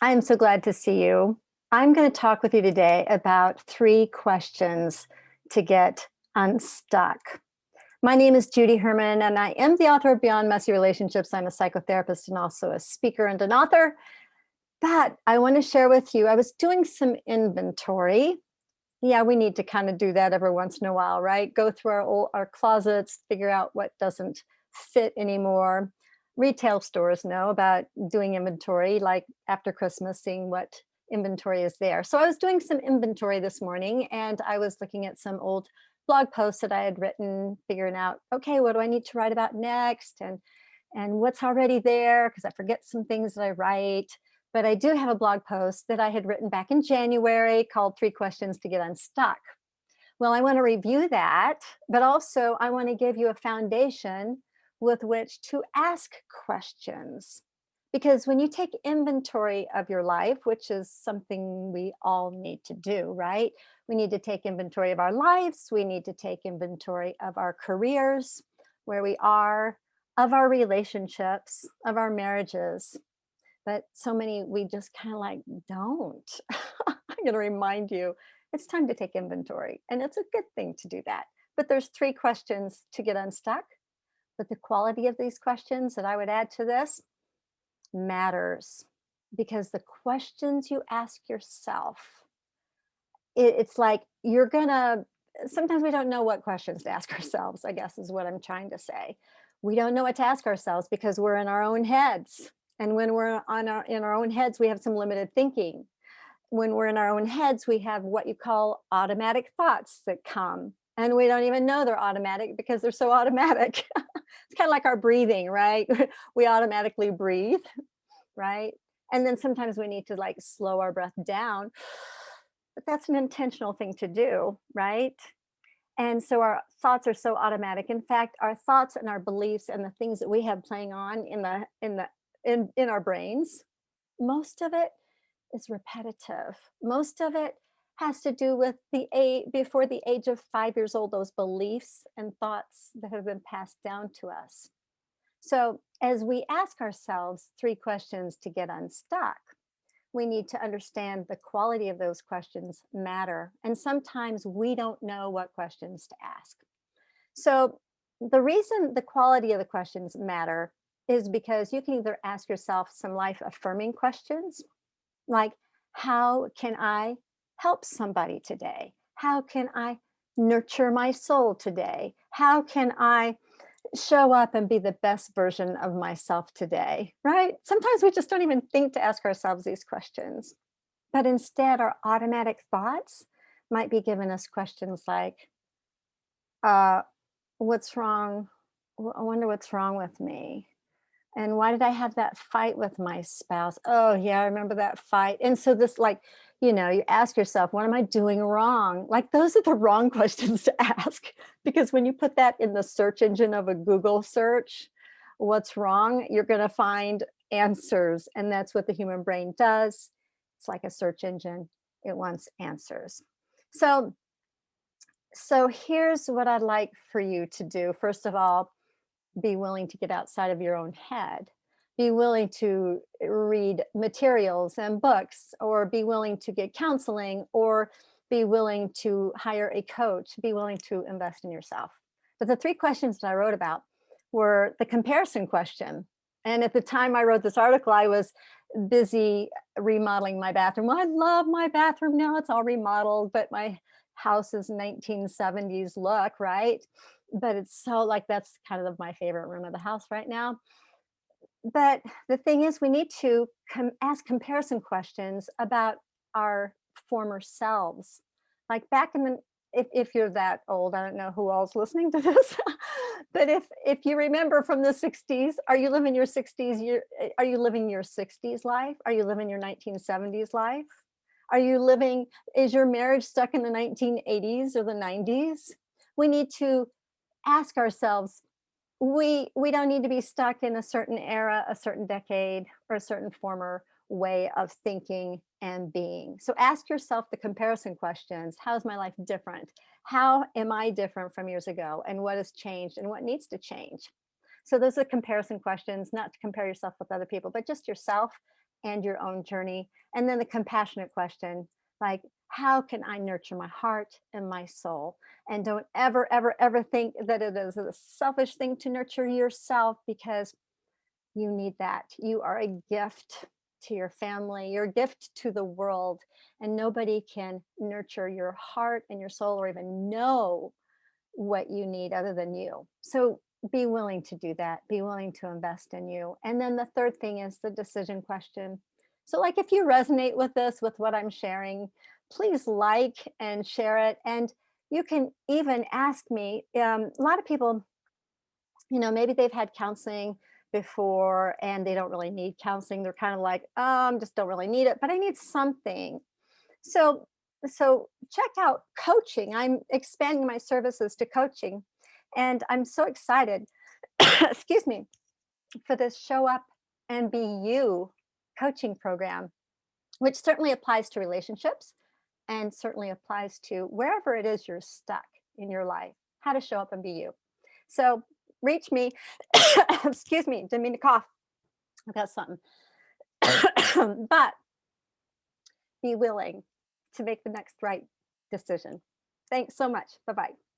I'm so glad to see you. I'm going to talk with you today about 3 questions to get unstuck. My name is Judy Herman, and I am the author of Beyond Messy Relationships. I'm a psychotherapist and also a speaker and an author. But I want to share with you, I was doing some inventory. Yeah, we need to kind of do that every once in a while, right? Go through our closets, figure out what doesn't fit anymore. Retail stores know about doing inventory, like after Christmas, seeing what inventory is there. So I was doing some inventory this morning, and I was looking at some old blog posts that I had written, figuring out, okay, what do I need to write about next, and what's already there, because I forget some things that I write. But I do have a blog post that I had written back in January called 3 Questions to Get Unstuck. Well, I want to review that, but also I want to give you a foundation with which to ask questions. Because when you take inventory of your life, which is something we all need to do, right? We need to take inventory of our lives. We need to take inventory of our careers, where we are, of our relationships, of our marriages. But so many we just kind of like don't. I'm going to remind you, it's time to take inventory, and it's a good thing to do that. But there's 3 questions to get unstuck. But the quality of these questions that I would add to this matters, because the questions you ask yourself, it's like you're gonna, sometimes we don't know what questions to ask ourselves, I guess is what I'm trying to say. We don't know what to ask ourselves because we're in our own heads. And when we're in our own heads, we have some limited thinking. When we're in our own heads, we have what you call automatic thoughts that come. And we don't even know they're automatic because they're so automatic. It's kind of like our breathing, right? We automatically breathe, right? And then sometimes we need to like slow our breath down. But that's an intentional thing to do, right? And so our thoughts are so automatic. In fact, our thoughts and our beliefs and the things that we have playing on in our brains, most of it is repetitive. Most of it has to do with before the age of 5 years old, those beliefs and thoughts that have been passed down to us. So as we ask ourselves 3 questions to get unstuck, we need to understand the quality of those questions matter. And sometimes we don't know what questions to ask. So the reason the quality of the questions matter is because you can either ask yourself some life affirming questions, like, how can I help somebody today? How can I nurture my soul today? How can I show up and be the best version of myself today? Right? Sometimes we just don't even think to ask ourselves these questions. But instead, our automatic thoughts might be giving us questions like, uh, what's wrong? I wonder what's wrong with me. And why did I have that fight with my spouse? Oh, yeah, I remember that fight. And so this, like, you ask yourself, what am I doing wrong? Like, those are the wrong questions to ask. Because when you put that in the search engine of a Google search, what's wrong, you're going to find answers. And that's what the human brain does. It's like a search engine, it wants answers. So here's what I'd like for you to do. First of all, be willing to get outside of your own head. Be willing to read materials and books, or be willing to get counseling, or be willing to hire a coach, be willing to invest in yourself. But the 3 questions that I wrote about were the comparison question. And at the time I wrote this article, I was busy remodeling my bathroom. Well, I love my bathroom now, it's all remodeled, but my house is 1970s look, right? But it's so like that's kind of my favorite room of the house right now. But the thing is, we need to ask comparison questions about our former selves. Like back in the, if you're that old, I don't know who all's listening to this, but if you remember from the 60s, are you living your 60s year? Are you living your 60s life? Are you living your 1970s life? Are you living? Is your marriage stuck in the 1980s or the 90s? We need to ask ourselves, we don't need to be stuck in a certain era, a certain decade, or a certain former way of thinking and being. So ask yourself the comparison questions. How's my life different? How am I different from years ago? And what has changed and what needs to change? So those are comparison questions, not to compare yourself with other people, but just yourself and your own journey. And then the compassionate question, like, how can I nurture my heart and my soul? And don't ever, ever, ever think that it is a selfish thing to nurture yourself, because you need that. You are a gift to your family, you're a gift to the world, and nobody can nurture your heart and your soul or even know what you need other than you. So be willing to do that. Be willing to invest in you. And then the third thing is the decision question. So, like, if you resonate with this, with what I'm sharing, please like and share it. And you can even ask me. A lot of people, maybe they've had counseling before and they don't really need counseling. They're kind of like, just don't really need it, but I need something. So, so check out coaching. I'm expanding my services to coaching, and I'm so excited, excuse me, for this Show Up and Be You coaching program, which certainly applies to relationships and certainly applies to wherever it is you're stuck in your life, how to show up and be you. So reach me. Excuse me, didn't mean to cough. I've got something. But be willing to make the next right decision. Thanks so much. Bye-bye.